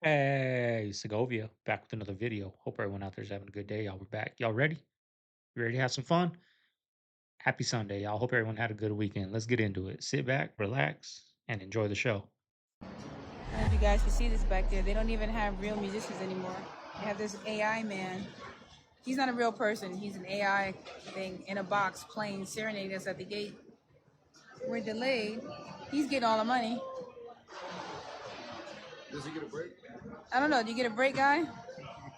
Hey, Segovia, back with another video. Hope everyone out there's having a good day. Y'all, we're back. Y'all ready? You ready to have some fun? Happy Sunday, y'all. Hope everyone had a good weekend. Let's get into it. Sit back, relax, and enjoy the show. I don't know if you guys can see this back there. They don't even have real musicians anymore. They have this AI man. He's not a real person. He's an AI thing in a box playing serenade us at the gate. We're delayed. He's getting all the money. Does he get a break? I don't know. Do you get a break, guy?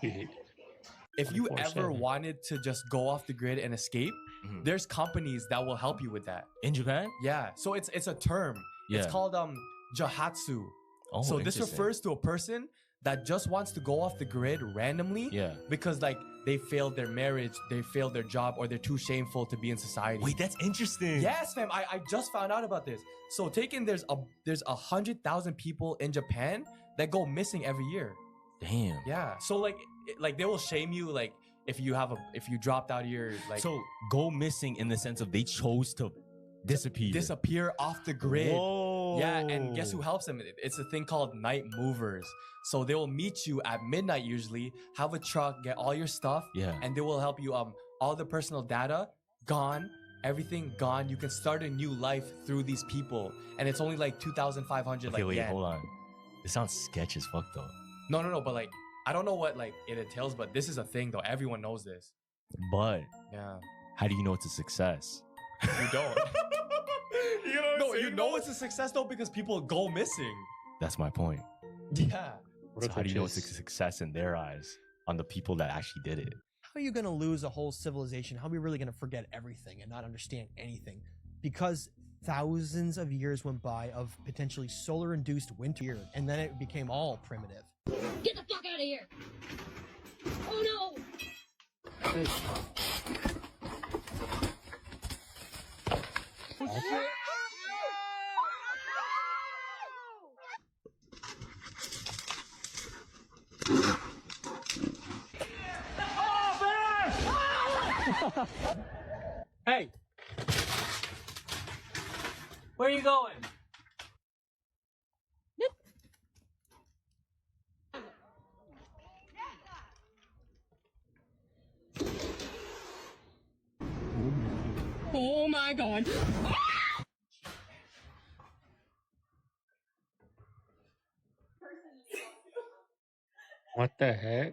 If you ever 24/7. wanted to just go off the grid and escape, there's companies that will help you with that. In Japan? Yeah. So it's a term. Yeah. It's called Johatsu. Oh, so this interesting. refers to a person that just wants to go off the grid randomly. Yeah. Because like they failed their marriage, they failed their job, or they're too shameful to be in society. Wait, that's interesting. Yes, fam. I just found out about this. So there's 100,000 people in Japan that go missing every year. Damn. Yeah. So like they will shame you like if you dropped out of your like So go missing in the sense of they chose to disappear. off the grid. Whoa. Yeah, and guess who helps them? It's a thing called night movers. So they will meet you at midnight usually, have a truck, get all your stuff, Yeah. and they will help you all the personal data gone, everything gone. You can start a new life through these people, and it's only like 2,500 Okay, like wait, yen. hold on. This sounds sketch as fuck though. No, but like I don't know what like it entails, but this is a thing though. Everyone knows this. But Yeah. how do you know it's a success? You don't. You know No, you know it's a success though because people go missing. That's my point. Yeah. So how do you know it's a success in their eyes on the people that actually did it? How are you going to lose a whole civilization? How are we really going to forget everything and not understand anything? Because thousands of years went by of potentially solar-induced winter, and then it became all primitive. Get the fuck out of here! Oh no! Hey! Where are you going? Oh my god! What the heck?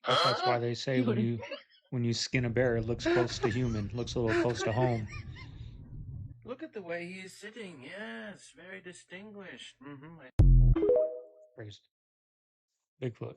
That's why they say when you skin a bear, it looks close to human, looks a little close to home. Look at the way he is sitting. Yes, very distinguished. Praised. Bigfoot.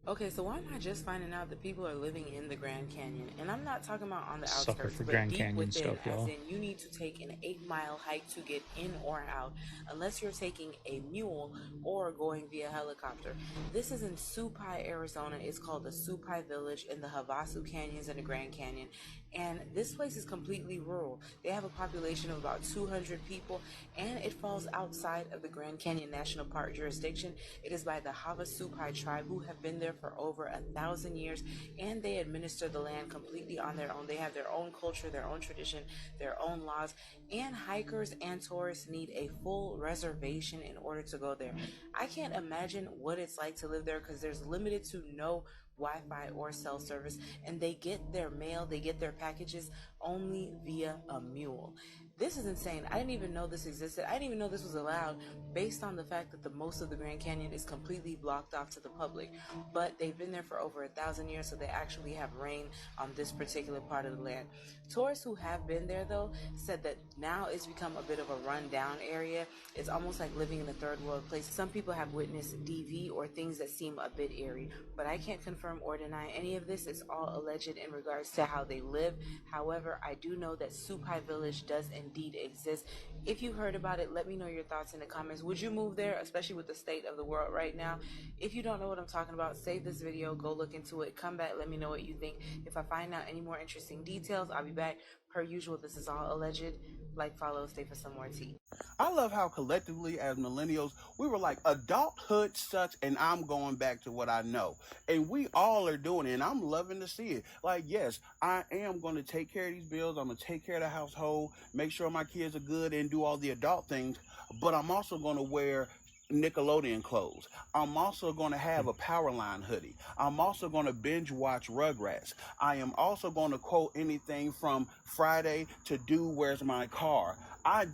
Okay, so why am I just finding out that people are living in the Grand Canyon? And I'm not talking about on the Sucker outskirts, for but Grand deep Canyon within, stuff, y'all. as in you need to take an 8-mile hike to get in or out, unless you're taking a mule or going via helicopter. This is in Supai, Arizona. It's called the Supai Village in the Havasu Canyons in the Grand Canyon. And this place is completely rural. They have a population of about 200 people, and it falls outside of the Grand Canyon National Park jurisdiction. It is by the Havasupai tribe, who have been there for over 1,000 years, and they administer the land completely on their own. They have their own culture, their own tradition, their own laws, and hikers and tourists need a full reservation in order to go there. I can't imagine what it's like to live there because there's limited to no Wi-Fi or cell service, and they get their mail, they get their packages only via a mule. This is insane. I didn't even know this existed. I didn't even know this was allowed, based on the fact that the most of the Grand Canyon is completely blocked off to the public. But they've been there for over 1,000 years, so they actually have reign on this particular part of the land. Tourists who have been there, though, said that now it's become a bit of a run-down area. It's almost like living in a third world place. Some people have witnessed DV or things that seem a bit eerie, but I can't confirm or deny any of this. It's all alleged in regards to how they live. However, I do know that Supai Village does indeed exist. If you heard about it, let me know your thoughts in the comments. Would you move there, especially with the state of the world right now? If you don't know what I'm talking about, save this video, go look into it, come back, let me know what you think. If I find out any more interesting details, I'll be back Per usual, this is all alleged. Like, follow, stay for some more tea. I love how collectively as millennials, we were like, adulthood sucks and I'm going back to what I know. And we all are doing it and I'm loving to see it. Like, yes, I am going to take care of these bills. I'm going to take care of the household, make sure my kids are good and do all the adult things. But I'm also going to wear Nickelodeon clothes. I'm also going to have a Powerline hoodie. I'm also going to binge watch Rugrats. I am also going to quote anything from Friday to Do Where's My Car.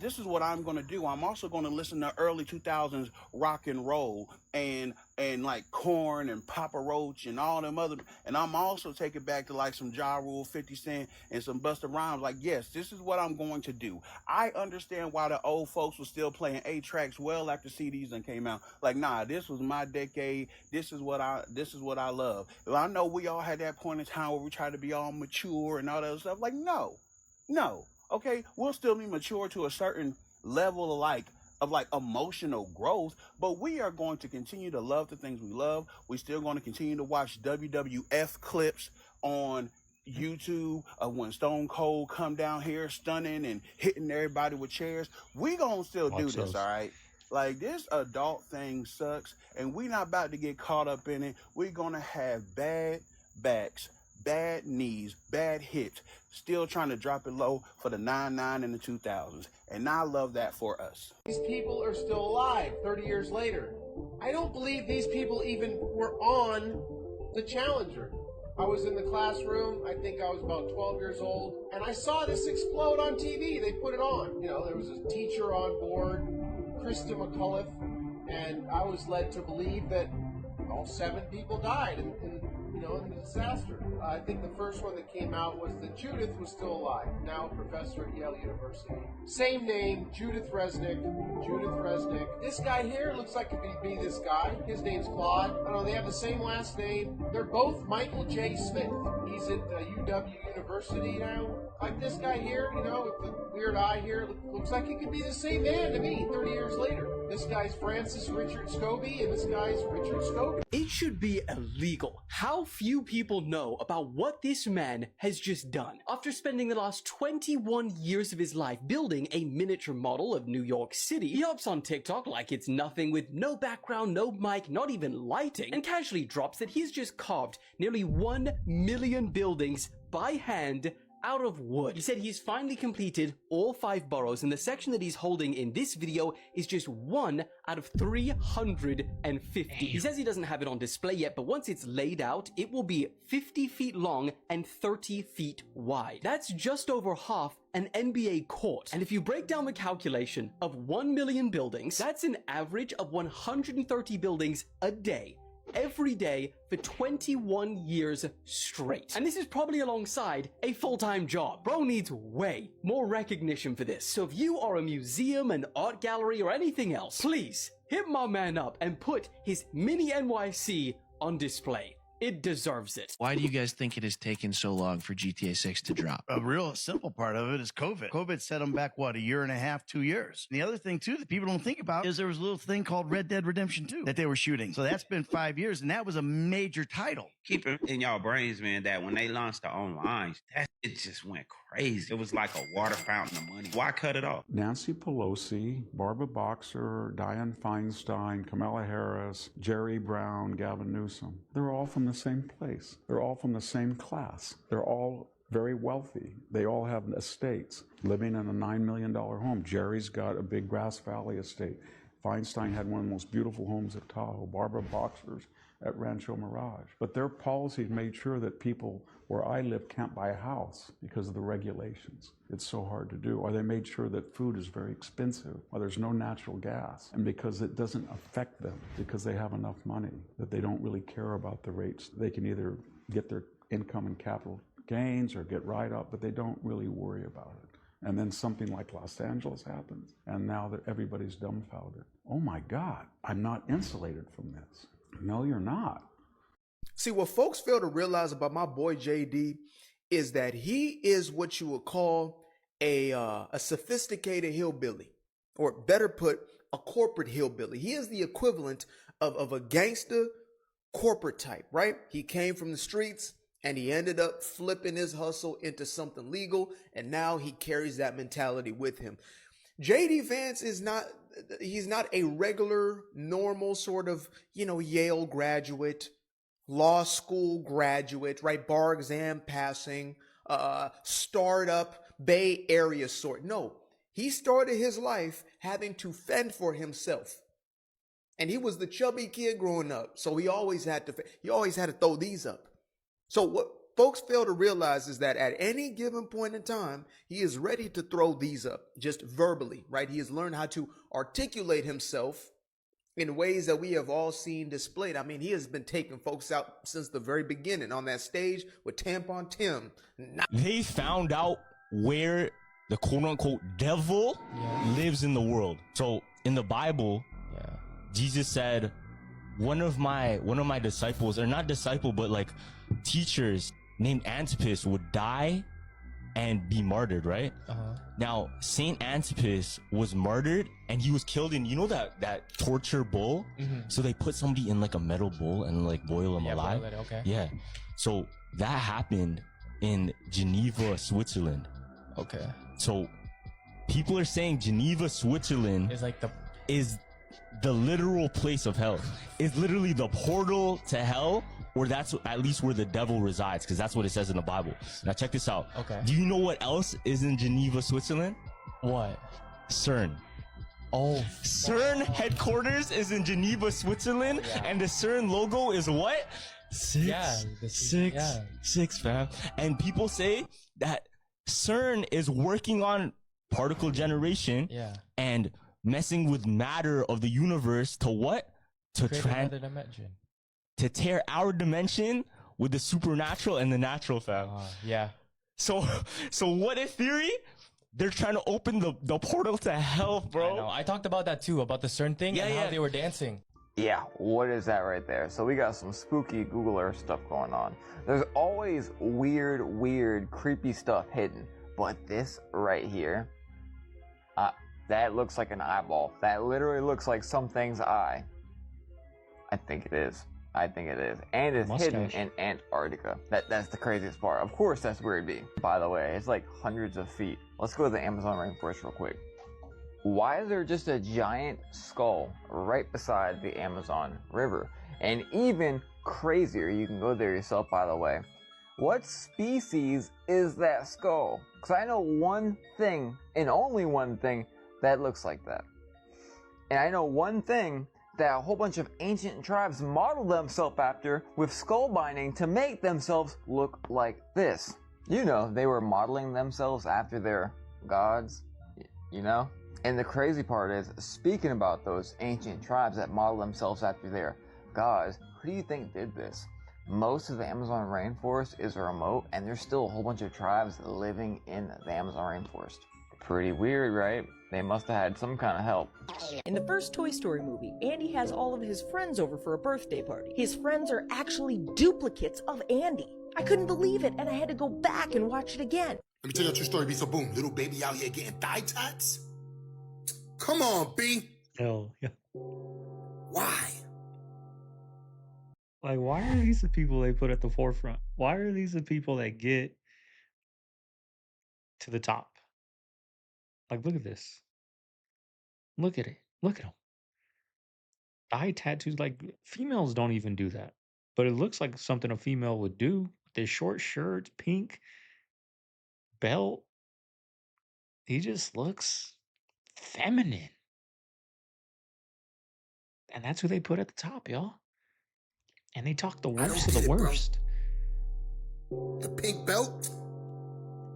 This is what I'm going to do. I'm also going to listen to early 2000s rock and roll and like Korn and Papa Roach and all them other, and I'm also taking back to like some Ja Rule, 50 Cent and some Busta Rhymes. Like, yes, this is what I'm going to do. I understand why the old folks were still playing 8-tracks well after CDs and came out. Like, nah, this was my decade. This is what I love. I know we all had that point in time where we tried to be all mature and all that other stuff. Like, no. Okay, we'll still be mature to a certain level of emotional growth, but we are going to continue to love the things we love. We're still going to continue to watch WWF clips on YouTube of when Stone Cold come down here stunning and hitting everybody with chairs. We gonna still do this, all right? Like, this adult thing sucks, and we not about to get caught up in it. We're gonna have bad backs, bad knees, bad hips, still trying to drop it low for the 99 and the 2000s. And I love that for us. These people are still alive 30 years later. I don't believe these people even were on the Challenger. I was in the classroom, I think I was about 12 years old, and I saw this explode on TV. They put it on. You know, there was a teacher on board, Krista McCullough, and I was led to believe that all 7 people died in the disaster. I think the first one that came out was that Judith was still alive, now a professor at Yale University. Same name, Judith Resnick. This guy here looks like it could be this guy. His name's Claude. I don't know, they have the same last name. They're both Michael J. Smith. He's at UW University now. Like this guy here, with the weird eye here, looks like he could be the same man to me 30 years later. This guy's Francis Richard Scobie, and this guy's Richard Scobie. It should be illegal. How few people know about what this man has just done. After spending the last 21 years of his life building a miniature model of New York City, he hops on TikTok like it's nothing with no background, no mic, not even lighting, and casually drops that he's just carved nearly 1 million buildings by hand out of wood. He said he's finally completed all 5 boroughs, and the section that he's holding in this video is just 1 out of 350. He says he doesn't have it on display yet, but once it's laid out, it will be 50 feet long and 30 feet wide. That's just over half an NBA court. And if you break down the calculation of 1 million buildings, that's an average of 130 buildings a day, every day for 21 years straight. And this is probably alongside a full-time job. Bro needs way more recognition for this. So if you are a museum, an art gallery, or anything else, please hit my man up and put his mini NYC on display. It deserves it. Why do you guys think it has taken so long for GTA 6 to drop? A real simple part of it is COVID. COVID set them back, what, 1.5 years, 2 years? And the other thing, too, that people don't think about is there was a little thing called Red Dead Redemption 2 that they were shooting. So that's been 5 years, and that was a major title. Keep it in y'all brains, man, that when they launched the online, it just went crazy. It was like a water fountain of money. Why cut it off? Nancy Pelosi, Barbara Boxer, Dianne Feinstein, Kamala Harris, Jerry Brown, Gavin Newsom. They're all from the same place. They're all from the same class. They're all very wealthy. They all have estates, living in a $9 million home. Jerry's got a big Grass Valley estate. Feinstein had one of the most beautiful homes at Tahoe. Barbara Boxer's at Rancho Mirage. But their policies made sure that people where I live can't buy a house because of the regulations. It's so hard to do. Or they made sure that food is very expensive, or there's no natural gas. And because it doesn't affect them, because they have enough money, that they don't really care about the rates. They can either get their income and capital gains or get write-up, but they don't really worry about it. And then something like Los Angeles happens, and now that everybody's dumbfounded. Oh my God, I'm not insulated from this. No, you're not. See, what folks fail to realize about my boy JD is that he is what you would call a sophisticated hillbilly, or better put, a corporate hillbilly. He is the equivalent of a gangster corporate type, right? He came from the streets And he ended up flipping his hustle into something legal, and now he carries that mentality with him. JD Vance is not, he's not a regular, normal sort of, Yale graduate, law school graduate, right? Bar exam passing, startup, Bay Area sort. No, he started his life having to fend for himself. And he was the chubby kid growing up. So he always had to throw these up. So what folks fail to realize is that at any given point in time, he is ready to throw these up just verbally, right? He has learned how to articulate himself in ways that we have all seen displayed. I mean, he has been taking folks out since the very beginning on that stage with Tampon Tim. They found out where the quote unquote devil lives in the world. So in the Bible, Jesus said, one of my disciples, or not disciple, but like teachers named Antipas would die and be martyred, right? Now, Saint Antipas was martyred and he was killed in, that torture bowl? So they put somebody in like a metal bowl and like boil them alive. Boil it, okay. Yeah. So that happened in Geneva, Switzerland. Okay. So people are saying Geneva, Switzerland is the literal place of hell. It's literally the portal to hell, or that's at least where the devil resides, because that's what it says in the Bible. Now check this out. Okay. Do you know what else is in Geneva, Switzerland? What? CERN. Oh. CERN headquarters is in Geneva, Switzerland, and the CERN logo is what? Six, fam. And people say that CERN is working on particle generation and messing with matter of the universe to what? To create another dimension. To tear our dimension with the supernatural and the natural, fam. So what if theory? They're trying to open the portal to hell, bro. I know. I talked about that too, about the CERN thing and how they were dancing. Yeah, what is that right there? So we got some spooky Google Earth stuff going on. There's always weird, creepy stuff hidden. But this right here, that looks like an eyeball. That literally looks like something's eye. I think it is. And it's hidden in Antarctica. That's the craziest part. Of course, that's where it'd be. By the way, it's like hundreds of feet. Let's go to the Amazon rainforest real quick. Why is there just a giant skull right beside the Amazon River? And even crazier, you can go there yourself, by the way. What species is that skull? Because I know one thing, and only one thing, that looks like that. And I know one thing that a whole bunch of ancient tribes modeled themselves after with skull binding to make themselves look like this. They were modeling themselves after their gods, And the crazy part is, speaking about those ancient tribes that model themselves after their gods, who do you think did this? Most of the Amazon rainforest is remote, and there's still a whole bunch of tribes living in the Amazon rainforest. Pretty weird, right? They must have had some kind of help. In the first Toy Story movie, Andy has all of his friends over for a birthday party. His friends are actually duplicates of Andy. I couldn't believe it, and I had to go back and watch it again. Let me tell you a true story, B. So boom, little baby out here getting thigh tats? Come on, B. Hell yeah. Why? Like, why are these the people they put at the forefront? Why are these the people that get to the top? Like, look at this. Look at it. Look at them. Eye tattoos, like, females don't even do that. But it looks like something a female would do. Their short shirt, pink belt. He just looks feminine. And that's who they put at the top, y'all. And they talk the worst of the worst. The pink belt?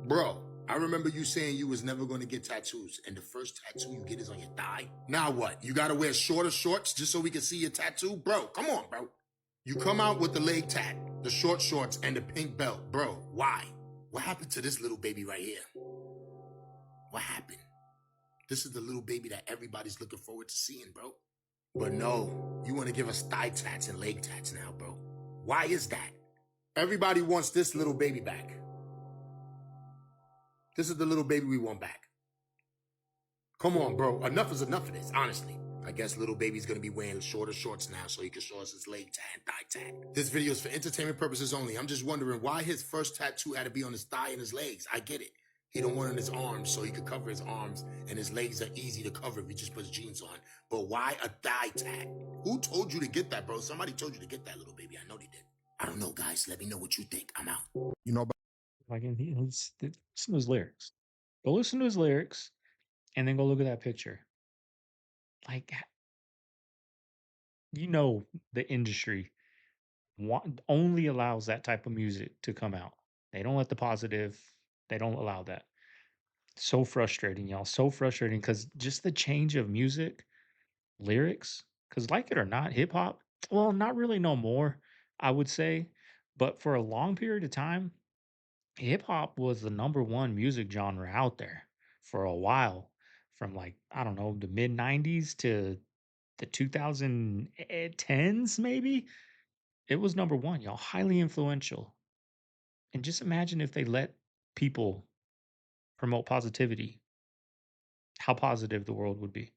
Bro, I remember you saying you was never going to get tattoos, and the first tattoo you get is on your thigh. Now what? You got to wear shorter shorts just so we can see your tattoo? Bro, come on, bro. You come out with the leg tat, the short shorts, and the pink belt. Bro, why? What happened to this little baby right here? What happened? This is the little baby that everybody's looking forward to seeing, bro. But no, you want to give us thigh tats and leg tats now, bro. Why is that? Everybody wants this little baby back. This is the little baby we want back. Come on, bro. Enough is enough of this, honestly. I guess Lil Baby's gonna be wearing shorter shorts now so he can show us his leg tat and thigh tat. This video is for entertainment purposes only. I'm just wondering why his first tattoo had to be on his thigh and his legs. I get it. He don't want it on his arms so he could cover his arms, and his legs are easy to cover if he just puts jeans on. But why a thigh tat? Who told you to get that, bro? Somebody told you to get that, Lil Baby. I know they did. I don't know, guys. Let me know what you think. I'm out. You know, Like, listen to his lyrics. Go listen to his lyrics, and then go look at that picture. Like, the industry only allows that type of music to come out. They don't let the positive. They don't allow that. So frustrating, y'all. So frustrating because just the change of music, lyrics. Because like it or not, hip hop. Well, not really no more. I would say, but for a long period of time, hip hop was the number one music genre out there for a while. From like I don't know the mid '90s to the 2010s, maybe it was number one, y'all. Highly influential. And just imagine if they let people promote positivity, how positive the world would be.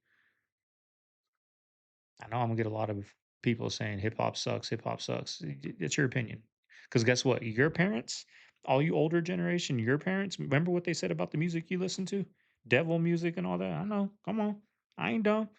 I know I'm gonna get a lot of people saying hip hop sucks, hip hop sucks. It's your opinion. Because guess what? Your parents, all you older generation, your parents, remember what they said about the music you listen to? Devil music and all that. I know. Come on. I ain't dumb.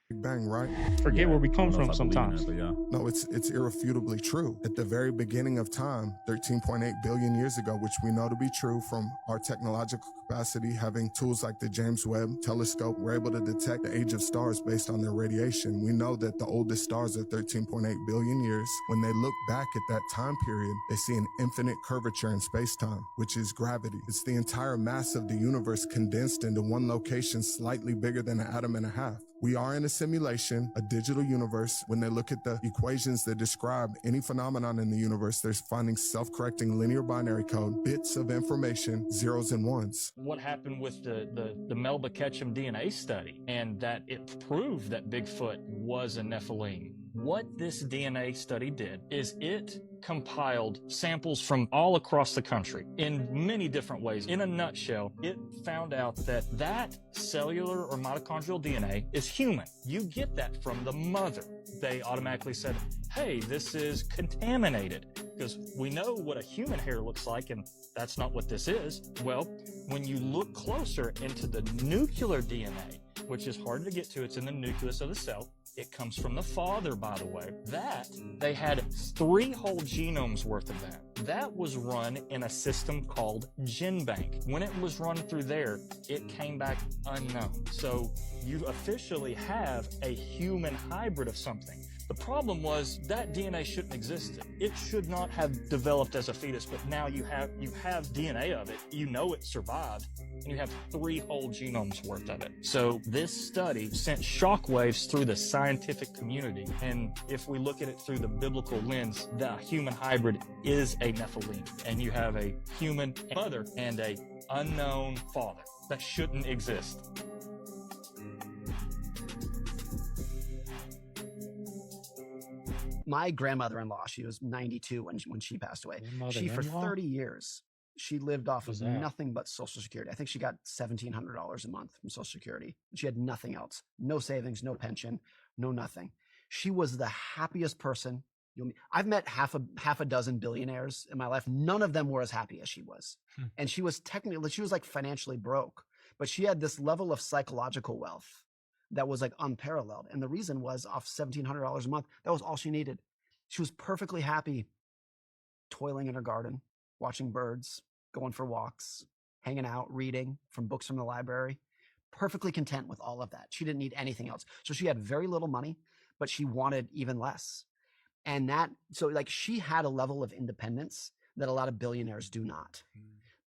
Big Bang, right? Forget where we come from sometimes. No, it's irrefutably true. At the very beginning of time, 13.8 billion years ago, which we know to be true from our technological capacity, having tools like the James Webb Telescope, we're able to detect the age of stars based on their radiation. We know that the oldest stars are 13.8 billion years. When they look back at that time period, they see an infinite curvature in space-time, which is gravity. It's the entire mass of the universe condensed into one location slightly bigger than an atom and a half. We are in a simulation, a digital universe. When they look at the equations that describe any phenomenon in the universe, they're finding self-correcting linear binary code, bits of information, zeros and ones. What happened with the Melba Ketchum DNA study, and that it proved that Bigfoot was a Nephilim. What this DNA study did is it compiled samples from all across the country in many different ways. In a nutshell, it found out that cellular or mitochondrial DNA is human. You get that from the mother. They automatically said, hey, this is contaminated, because we know what a human hair looks like, and that's not what this is. Well, when you look closer into the nuclear DNA, which is hard to get to, it's in the nucleus of the cell. It comes from the father, by the way. That, they had 3 whole genomes worth of that. That was run in a system called GenBank. When it was run through there, it came back unknown. So you officially have a human hybrid of something. The problem was that DNA shouldn't exist. It should not have developed as a fetus, but now you have DNA of it. You know it survived, and you have 3 whole genomes worth of it. So this study sent shockwaves through the scientific community. And if we look at it through the biblical lens, the human hybrid is a Nephilim, and you have a human mother and a unknown father that shouldn't exist. My grandmother-in-law, she was 92 when she passed away. She, for 30 years, she lived off of nothing but Social Security. I think she got $1,700 a month from Social Security. She had nothing else. No savings, no pension, no nothing. She was the happiest person. I've met half a dozen billionaires in my life. None of them were as happy as she was. And she was like financially broke, but she had this level of psychological wealth that was like unparalleled. And the reason was off $1,700 a month. That was all she needed. She was perfectly happy toiling in her garden, watching birds, going for walks, hanging out, reading from books from the library, perfectly content with all of that. She didn't need anything else. So she had very little money, but she wanted even less. And so like she had a level of independence that a lot of billionaires do not.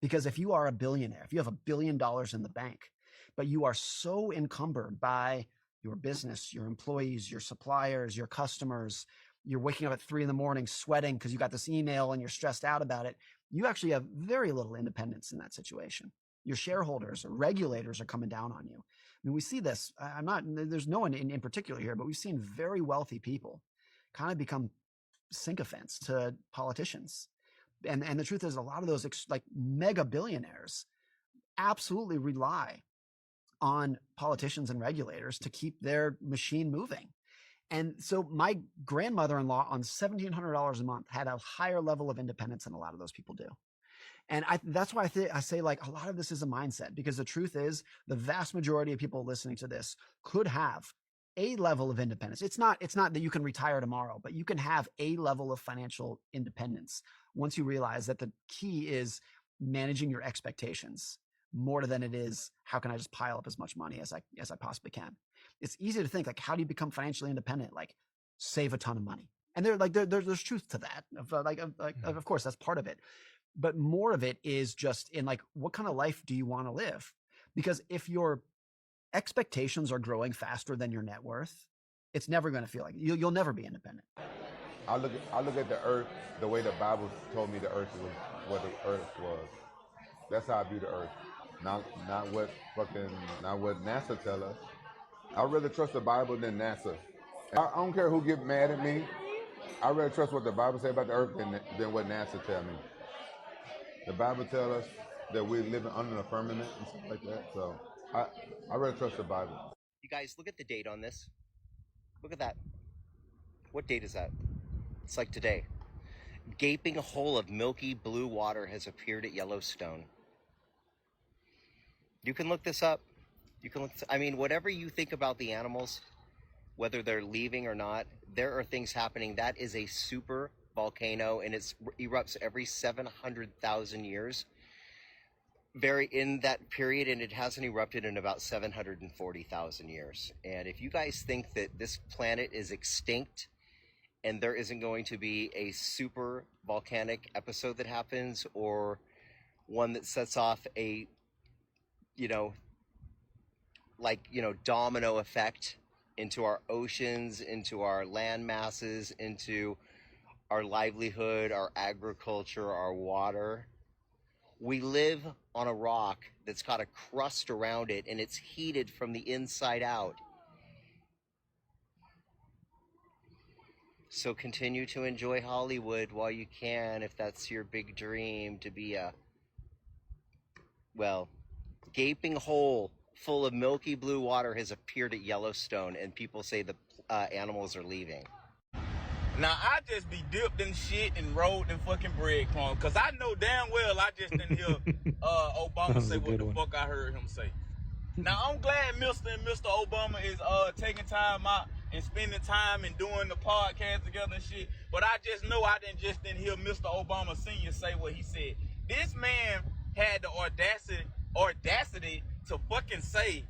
Because if you are a billionaire, if you have $1 billion in the bank, but you are so encumbered by your business, your employees, your suppliers, your customers, you're waking up at 3 a.m. sweating because you got this email and you're stressed out about it. You actually have very little independence in that situation. Your shareholders or regulators are coming down on you. I mean, we see this. There's no one in particular here, but we've seen very wealthy people kind of become sycophants to politicians. And the truth is, a lot of those like mega billionaires absolutely rely on politicians and regulators to keep their machine moving. And so my grandmother-in-law on $1,700 a month had a higher level of independence than a lot of those people do. And that's why I say like a lot of this is a mindset, because the truth is the vast majority of people listening to this could have a level of independence. It's not that you can retire tomorrow, but you can have a level of financial independence once you realize that the key is managing your expectations more than it is how can I just pile up as much money as I possibly can. It's easy to think like, how do you become financially independent? Like, save a ton of money. And there's truth to that. Of course, that's part of it. But more of it is just in like, what kind of life do you want to live? Because if your expectations are growing faster than your net worth, it's never going to feel like you'll never be independent. I look at the earth the way the Bible told me the earth was, what the earth was. That's how I view the earth. Not what NASA tell us. I'd rather trust the Bible than NASA. I don't care who get mad at me. I'd rather trust what the Bible say about the earth than what NASA tell me. The Bible tells us that we're living under the firmament and stuff like that. So I rather trust the Bible. You guys, look at the date on this. Look at that. What date is that? It's like today. Gaping hole of milky blue water has appeared at Yellowstone. You can look this up. I mean, whatever you think about the animals, whether they're leaving or not, there are things happening. That is a super volcano, and it erupts every 700,000 years. In that period, and it hasn't erupted in about 740,000 years. And if you guys think that this planet is extinct and there isn't going to be a super volcanic episode that happens, or one that sets off a domino effect into our oceans, into our land masses, into our livelihood, our agriculture, our water. We live on a rock that's got a crust around it, and it's heated from the inside out. So continue to enjoy Hollywood while you can, if that's your big dream, to be a, gaping hole full of milky blue water has appeared at Yellowstone, and people say the animals are leaving. Now, I just be dipped in shit and rolled in fucking breadcrumbs, because I know damn well I just didn't hear Obama say what the fuck I heard him say. Now, I'm glad Mr. and Mr. Obama is taking time out and spending time and doing the podcast together and shit, but I just know I didn't hear Mr. Obama Sr. say what he said. This man had the audacity to fucking say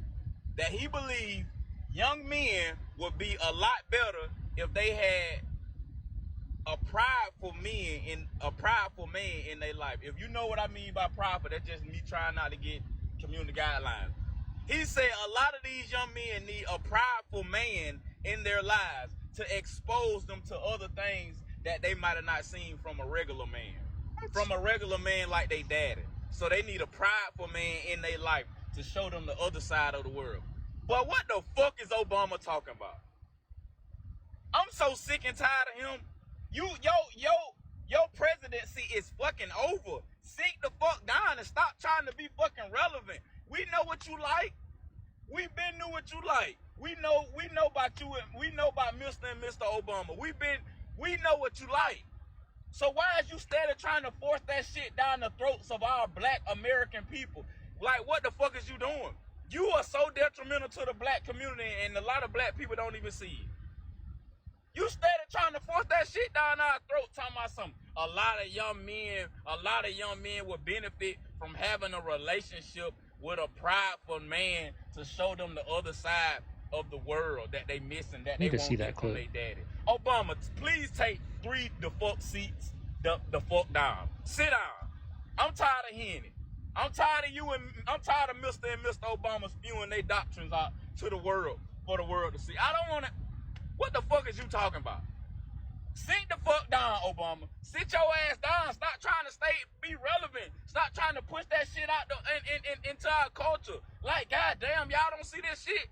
that he believed young men would be a lot better if they had a prideful man in their life. If you know what I mean by prideful, that's just me trying not to get community guidelines. He said a lot of these young men need a prideful man in their lives to expose them to other things that they might have not seen from a regular man. From a regular man like they daddy. So they need a prideful man in their life to show them the other side of the world. But what the fuck is Obama talking about? I'm so sick and tired of him. Your presidency is fucking over. Sit the fuck down and stop trying to be fucking relevant. We know what you like. We been knew what you like. We know about you, and we know about Mr. and Mr. Obama. We know what you like. So why is you steady trying to force that shit down the throats of our black American people? Like, what the fuck is you doing? You are so detrimental to the black community, and a lot of black people don't even see it. You steady trying to force that shit down our throat, talking about something. A lot of young men will benefit from having a relationship with a prideful man to show them the other side of the world that they missing, that they won't get from their daddy. Obama, please take 3 default seats the fuck down. Sit down. I'm tired of hearing it. I'm tired of Mr. and Mr. Obama spewing their doctrines out to the world for the world to see. I don't want to. What the fuck is you talking about? Sit the fuck down, Obama. Sit your ass down. Stop trying to be relevant. Stop trying to push that shit out into our culture. Like, goddamn, y'all don't see this shit.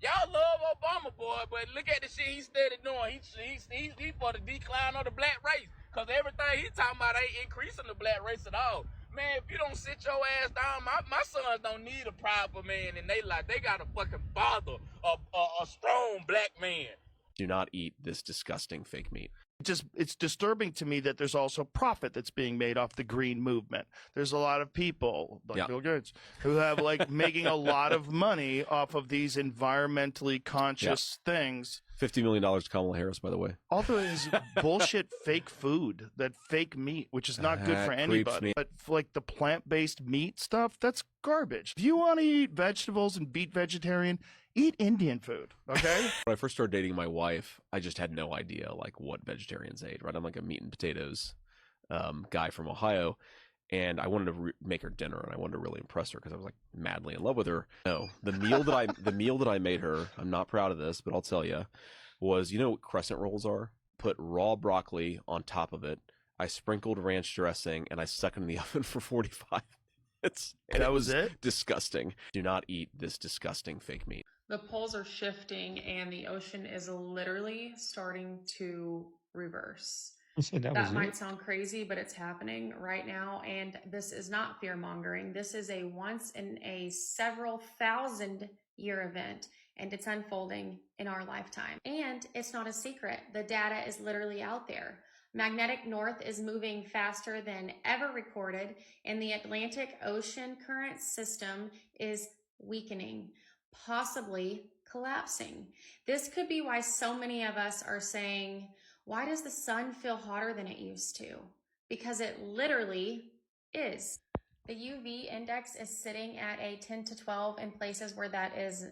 Y'all love Obama, boy, but look at the shit he steady doing. He for the decline of the black race. Because everything he talking about ain't increasing the black race at all. Man, if you don't sit your ass down, my sons don't need a proper man in their life. They got a fucking father, a strong black man. Do not eat this disgusting fake meat. It's disturbing to me that there's also profit that's being made off the green movement. There's a lot of people like Bill Gates who have like making a lot of money off of these environmentally conscious things. $50 million to Kamala Harris, by the way. All the is bullshit fake food, that fake meat, which is not good for anybody. But like the plant-based meat stuff, that's garbage. If you want to eat vegetables and be vegetarian, eat Indian food, okay? When I first started dating my wife, I just had no idea like what vegetarians ate, right? I'm like a meat and potatoes guy from Ohio, and I wanted to make her dinner, and I wanted to really impress her because I was like madly in love with her. No, the meal that I made her, I'm not proud of this, but I'll tell you, was, you know what crescent rolls are? Put raw broccoli on top of it. I sprinkled ranch dressing, and I stuck it in the oven for 45 minutes. And that was it? Disgusting. Do not eat this disgusting fake meat. The poles are shifting and the ocean is literally starting to reverse. That might sound crazy, but it's happening right now. And this is not fear mongering. This is a once in a several thousand year event, and it's unfolding in our lifetime. And it's not a secret. The data is literally out there. Magnetic north is moving faster than ever recorded, and the Atlantic Ocean current system is weakening, possibly collapsing. This could be why so many of us are saying, why does the sun feel hotter than it used to? Because it literally is. The UV index is sitting at a 10 to 12 in places where that is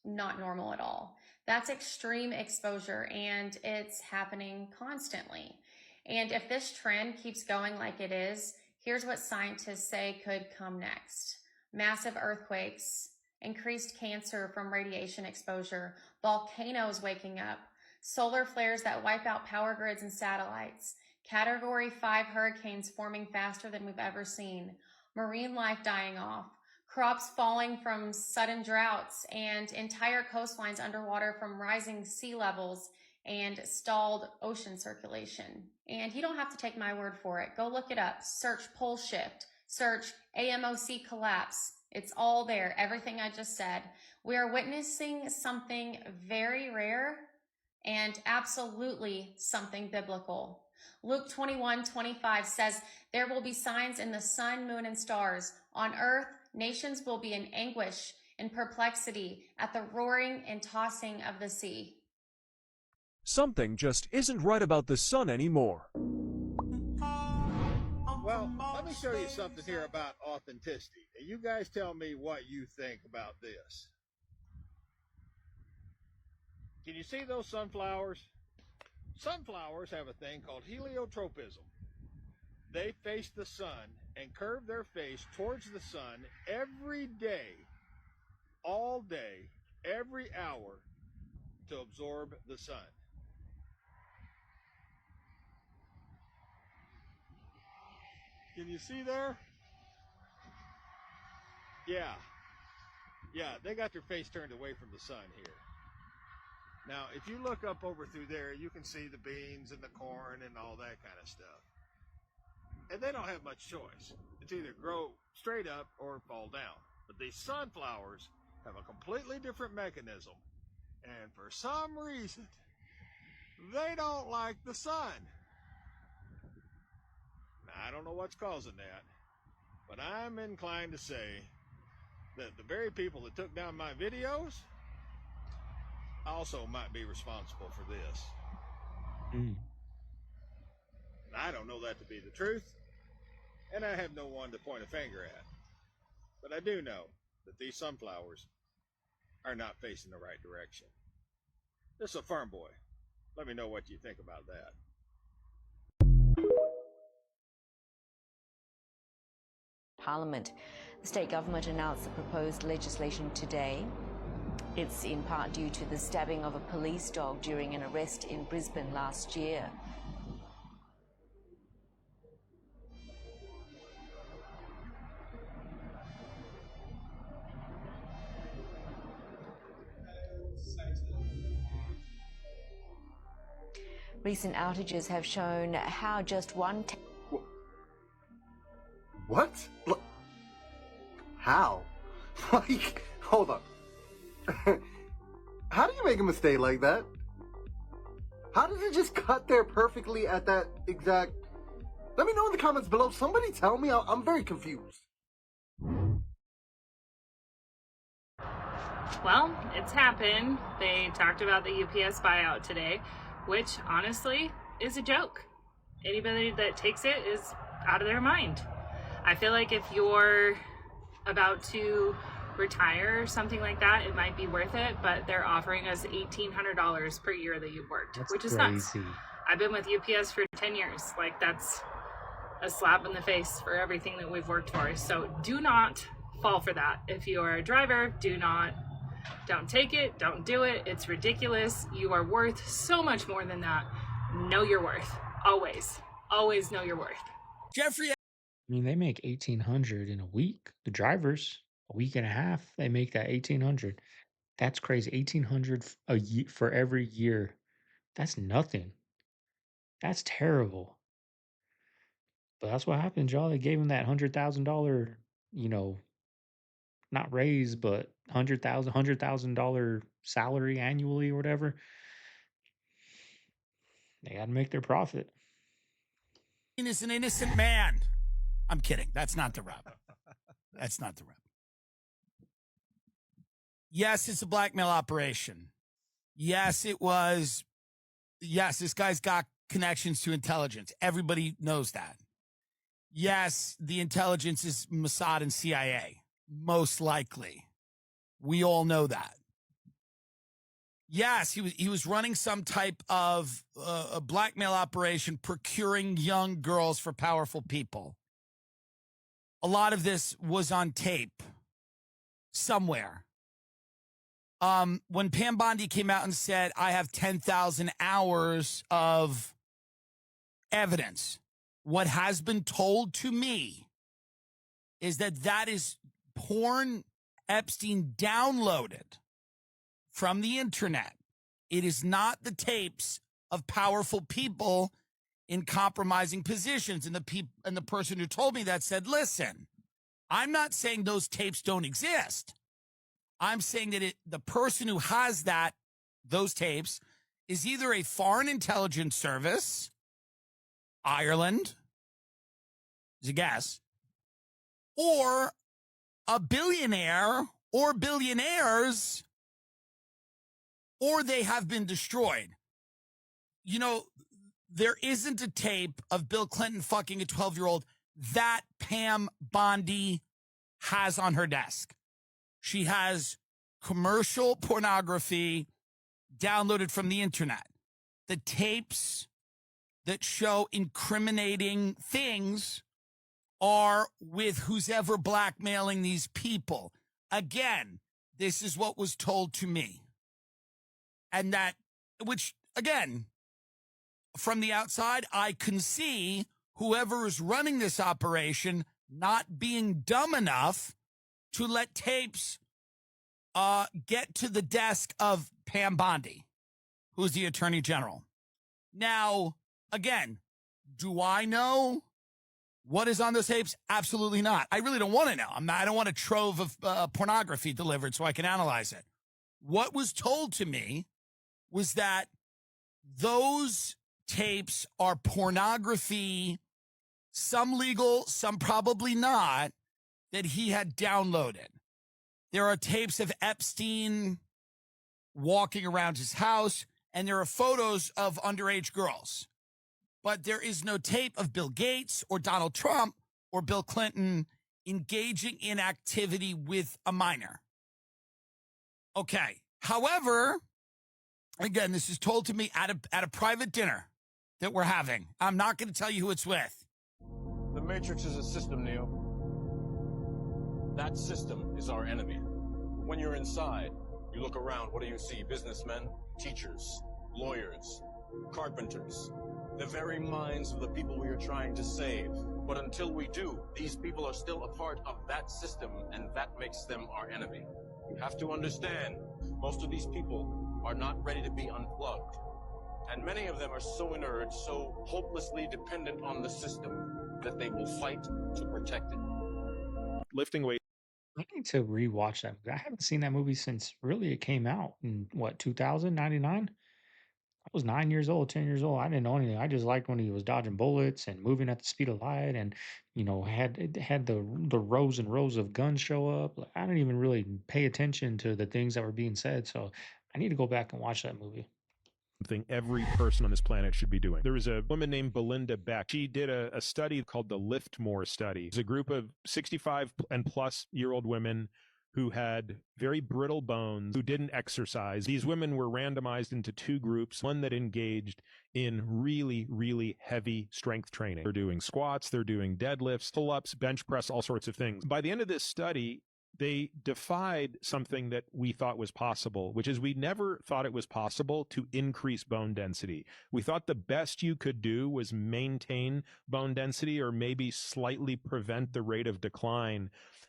not normal at all. That's extreme exposure, and it's happening constantly. And if this trend keeps going like it is, here's what scientists say could come next. Massive earthquakes, increased cancer from radiation exposure, volcanoes waking up, solar flares that wipe out power grids and satellites, Category 5 hurricanes forming faster than we've ever seen, marine life dying off, crops falling from sudden droughts, and entire coastlines underwater from rising sea levels and stalled ocean circulation. And you don't have to take my word for it. Go look it up. Search pole shift. Search AMOC collapse. It's all there. Everything I just said. We are witnessing something very rare and absolutely something biblical. Luke 21:25 says, there will be signs in the sun, moon, and stars. On earth, nations will be in anguish and perplexity at the roaring and tossing of the sea. Something just isn't right about the sun anymore. Well, let me show you something here about authenticity. And you guys tell me what you think about this. Can you see those sunflowers? Sunflowers have a thing called heliotropism. They face the sun and curve their face towards the sun every day, all day, every hour to absorb the sun. Can you see there? Yeah, they got their face turned away from the sun here. Now, if you look up over through there, you can see the beans and the corn and all that kind of stuff. And they don't have much choice. It's either grow straight up or fall down. But these sunflowers have a completely different mechanism. And for some reason, they don't like the sun. Now, I don't know what's causing that, but I'm inclined to say that the very people that took down my videos also might be responsible for this. I don't know that to be the truth, and I have no one to point a finger at. But I do know that these sunflowers are not facing the right direction. This is a farm boy. Let me know what you think about that. Parliament. The state government announced the proposed legislation today. It's in part due to the stabbing of a police dog during an arrest in Brisbane last year. Recent outages have shown how just one... What? What? How? Like, hold on. How do you make a mistake like that? How did it just cut there perfectly at that exact... Let me know in the comments below. Somebody tell me. I'm very confused. Well, it's happened. They talked about the UPS buyout today, which honestly is a joke. Anybody that takes it is out of their mind. I feel like if you're about to retire or something like that, it might be worth it, but they're offering us $1,800 per year that you've worked, which is nuts. I've been with UPS for 10 years. Like, that's a slap in the face for everything that we've worked for. So do not fall for that. If you are a driver, don't take it, don't do it. It's ridiculous. You are worth so much more than that. Know your worth. Always know your worth. Jeffrey, I mean, they make $1,800 in a week. The drivers, a week and a half, they make that $1,800. That's crazy. $1,800 a year for every year. That's nothing. That's terrible. But that's what happened, y'all. They gave him that $100,000, not raise, but $100,000 salary annually or whatever. They got to make their profit. Is an innocent man. I'm kidding. That's not the rub. That's not the rub. Yes, it's a blackmail operation. Yes, it was. Yes, this guy's got connections to intelligence. Everybody knows that. Yes, the intelligence is Mossad and CIA. Most likely. We all know that. Yes, he was running some type of a blackmail operation, procuring young girls for powerful people. A lot of this was on tape somewhere. When Pam Bondi came out and said, I have 10,000 hours of evidence, what has been told to me is that is porn Epstein downloaded from the internet. It is not the tapes of powerful people in compromising positions. And the person who told me that said, listen, I'm not saying those tapes don't exist. I'm saying that the person who has those tapes is either a foreign intelligence service, Ireland, is a guess, or a billionaire or billionaires, or they have been destroyed. There isn't a tape of Bill Clinton fucking a 12-year-old that Pam Bondi has on her desk. She has commercial pornography downloaded from the internet. The tapes that show incriminating things are with who's ever blackmailing these people. Again, this is what was told to me. And which, again, from the outside, I can see whoever is running this operation not being dumb enough to let tapes get to the desk of Pam Bondi, who's the Attorney General. Now, again, do I know what is on those tapes? Absolutely not. I really don't want to know. I don't want a trove of pornography delivered so I can analyze it. What was told to me was that those tapes are pornography, some legal, some probably not, that he had downloaded. There are tapes of Epstein walking around his house, and there are photos of underage girls. But there is no tape of Bill Gates or Donald Trump or Bill Clinton engaging in activity with a minor. Okay. However, again, this is told to me at a private dinner that we're having. I'm not going to tell you who it's with. The Matrix is a system, Neo. That system is our enemy. When you're inside, you look around, what do you see? Businessmen, teachers, lawyers, carpenters. The very minds of the people we are trying to save. But until we do, these people are still a part of that system, and that makes them our enemy. You have to understand, most of these people are not ready to be unplugged. And many of them are so inert, so hopelessly dependent on the system, that they will fight to protect it. lifting weight. I need to rewatch that movie. I haven't seen that movie since really it came out in what, 2099? I was 9 years old, 10 years old. I didn't know anything. I just liked when he was dodging bullets and moving at the speed of light and, had the rows and rows of guns show up. Like, I didn't even really pay attention to the things that were being said. So I need to go back and watch that movie. Something every person on this planet should be doing. There was a woman named Belinda Beck. She did a study called the Lift More study. It's a group of 65 and plus year old women who had very brittle bones, who didn't exercise. These women were randomized into two groups, one that engaged in really, really heavy strength training. They're doing squats, they're doing deadlifts, pull-ups, bench press, all sorts of things. By the end of this study, they defied something that we thought was possible, which is we never thought it was possible to increase bone density. We thought the best you could do was maintain bone density or maybe slightly prevent the rate of decline.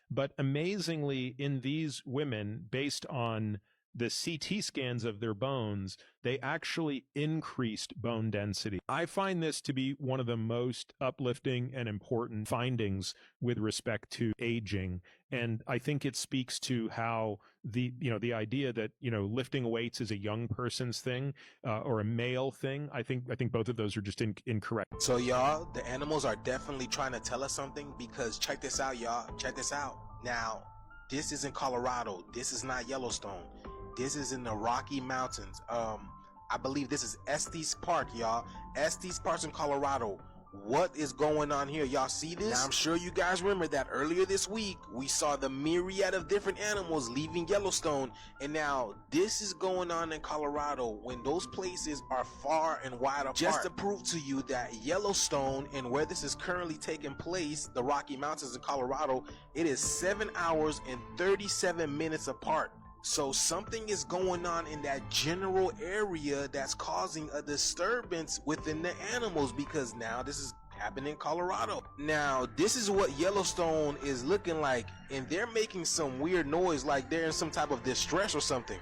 But amazingly, in these women, based on the CT scans of their bones, they actually increased bone density. I find this to be one of the most uplifting and important findings with respect to aging. And I think it speaks to how the idea that, lifting weights is a young person's thing or a male thing. I think both of those are just incorrect. So y'all, the animals are definitely trying to tell us something, because check this out, y'all. Check this out. Now, this is in Colorado. This is not Yellowstone. This is in the Rocky Mountains. I believe this is Estes Park, y'all. Estes Park's in Colorado. What is going on here? Y'all see this? Now, I'm sure you guys remember that earlier this week, we saw the myriad of different animals leaving Yellowstone. And now this is going on in Colorado, when those places are far and wide apart. Just to prove to you that Yellowstone and where this is currently taking place, the Rocky Mountains in Colorado, it is 7 hours and 37 minutes apart. So something is going on in that general area that's causing a disturbance within the animals, because now this is happening in Colorado. Now, this is what Yellowstone is looking like, and they're making some weird noise like they're in some type of distress or something.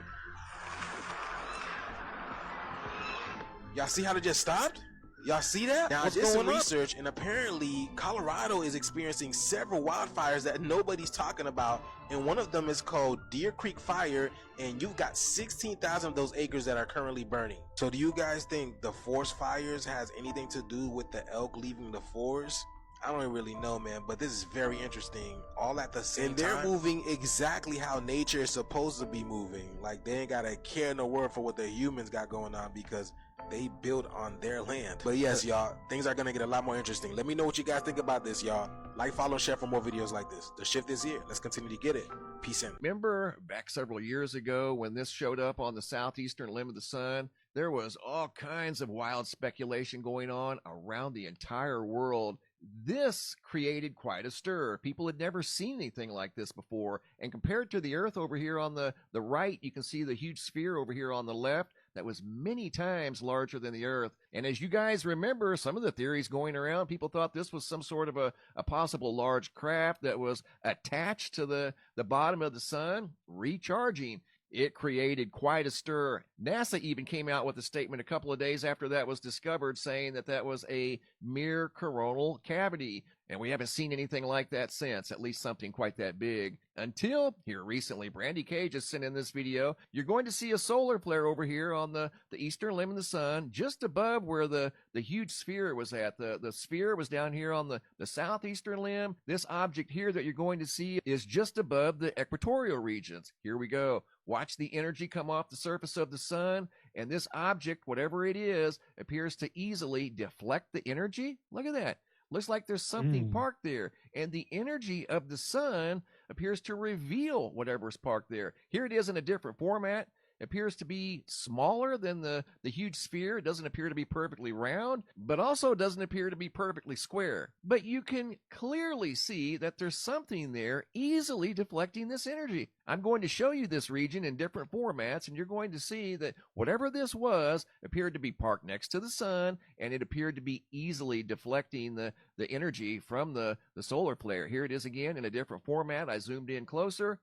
Y'all see how they just stopped? Y'all see that? Now, I did some research, and apparently Colorado is experiencing several wildfires that nobody's talking about, and one of them is called Deer Creek Fire, and you've got 16,000 of those acres that are currently burning. So do you guys think the forest fires has anything to do with the elk leaving the forest? I don't really know, man, but this is very interesting. All at the same time. And they're moving exactly how nature is supposed to be moving. Like, they ain't got a care in the world for what the humans got going on, because they build on their land. But yes, y'all, things are gonna get a lot more interesting. Let me know what you guys think about this, y'all. Like, follow, and share for more videos like this. The shift is here. Let's continue to get it. Peace in. Remember back several years ago when this showed up on the southeastern limb of the sun? There was all kinds of wild speculation going on around the entire world. This created quite a stir. People had never seen anything like this before. And compared to the Earth over here on the right, you can see the huge sphere over here on the left that was many times larger than the Earth. And as you guys remember, some of the theories going around, people thought this was some sort of a possible large craft that was attached to the bottom of the sun, recharging. It created quite a stir. NASA even came out with a statement a couple of days after that was discovered, saying that that was a mere coronal cavity. And we haven't seen anything like that since, at least something quite that big. Until, here recently, Brandy K just sent in this video. You're going to see a solar flare over here on the eastern limb of the sun, just above where the huge sphere was at. The sphere was down here on the southeastern limb. This object here that you're going to see is just above the equatorial regions. Here we go. Watch the energy come off the surface of the sun, and this object, whatever it is, appears to easily deflect the energy. Look at that. Looks like there's something parked there, and the energy of the sun appears to reveal whatever's parked there. Here it is in a different format. It appears to be smaller than the huge sphere. It doesn't appear to be perfectly round, but also doesn't appear to be perfectly square. But you can clearly see that there's something there easily deflecting this energy. I'm going to show you this region in different formats, and you're going to see that whatever this was appeared to be parked next to the sun, and it appeared to be easily deflecting the energy from the solar flare. Here it is again in a different format. I zoomed in closer.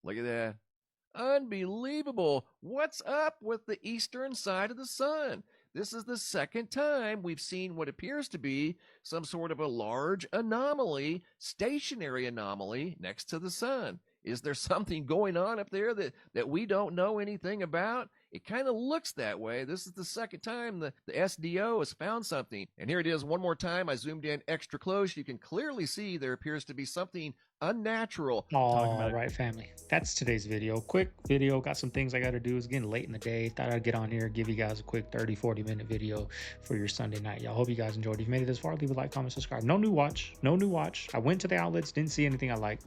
Look at that. Unbelievable. What's up with the eastern side of the sun? this is the second time we've seen what appears to be some sort of a large anomaly, stationary anomaly next to the sun. Is there something going on up there that we don't know anything about? It kind of looks that way. This is the second time the SDO has found something. And here it is one more time. I zoomed in extra close. You can clearly see there appears to be something unnatural. All right, family. That's today's video. Quick video. Got some things I got to do. It's getting late in the day. Thought I'd get on here, give you guys a quick 30-40 minute video for your Sunday night. Y'all, hope you guys enjoyed. If you made it this far, leave a like, comment, subscribe. No new watch. No new watch. I went to the outlets, didn't see anything I liked.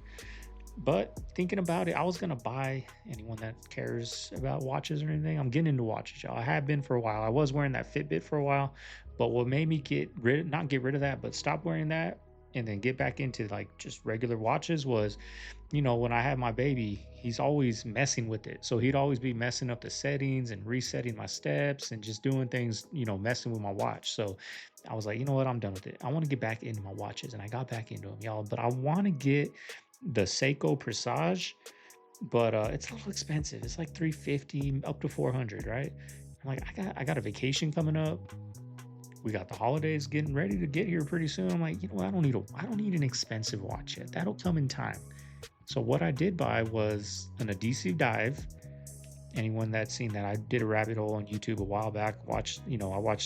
But thinking about it, I was gonna buy, anyone that cares about watches or anything, I'm getting into watches, y'all. I have been for a while. I was wearing that Fitbit for a while, but what made me not get rid of that, but stop wearing that and then get back into like just regular watches was, you know, when I had my baby, he's always messing with it. So he'd always be messing up the settings and resetting my steps and just doing things, you know, messing with my watch. So I was like, you know what, I'm done with it. I want to get back into my watches, and I got back into them, y'all. But I want to get the Seiko Presage, but it's a little expensive. It's like $350 up to $400, right? I'm like, I got a vacation coming up. We got the holidays getting ready to get here pretty soon. I'm like, you know, I don't need an expensive watch yet. That'll come in time. So what I did buy was an adhesive dive. Anyone that's seen that, I did a rabbit hole on YouTube a while back. I watched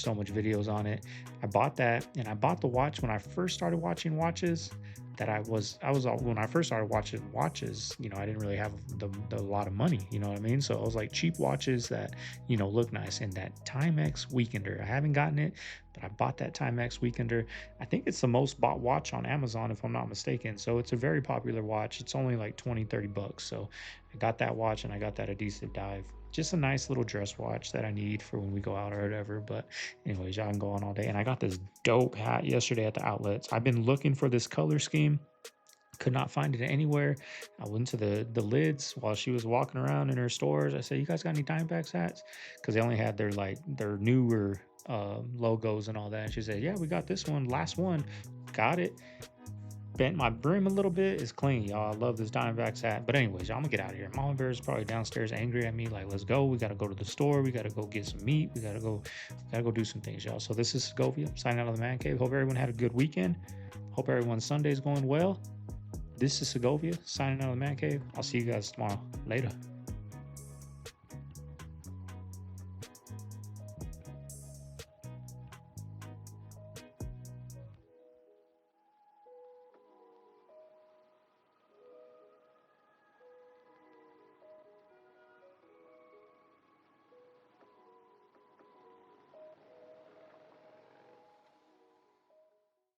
so much videos on it. I bought that, and I bought the watch when I first started watching watches. When I first started watching watches, you know, I didn't really have the lot of money, you know what I mean? So I was like, cheap watches that, you know, look nice. And that Timex Weekender, I haven't gotten it, but I bought that Timex Weekender. I think it's the most bought watch on Amazon, if I'm not mistaken. So it's a very popular watch. It's only like $20-30 bucks. So I got that watch, and I got that adhesive dive. Just a nice little dress watch that I need for when we go out or whatever. But anyways, y'all can go on all day. And I got this dope hat yesterday at the outlets. I've been looking for this color scheme. Could not find it anywhere. I went to the lids while she was walking around in her stores. I said, you guys got any Diamondbacks hats? Because they only had their newer logos and all that. And she said, yeah, we got this one. Last one. Got it. Bent my brim a little bit. It's clean, y'all. I love this Diamondbacks hat. But anyways, y'all, I'm gonna get out of here. Mama Bear is probably downstairs angry at me, like, let's go. We gotta go to the store. We gotta go get some meat. We gotta go do some things, y'all. So this is Segovia signing out of the Man Cave. Hope everyone had a good weekend. Hope everyone's Sunday's going well. This is Segovia signing out of the Man Cave. I'll see you guys tomorrow. Later.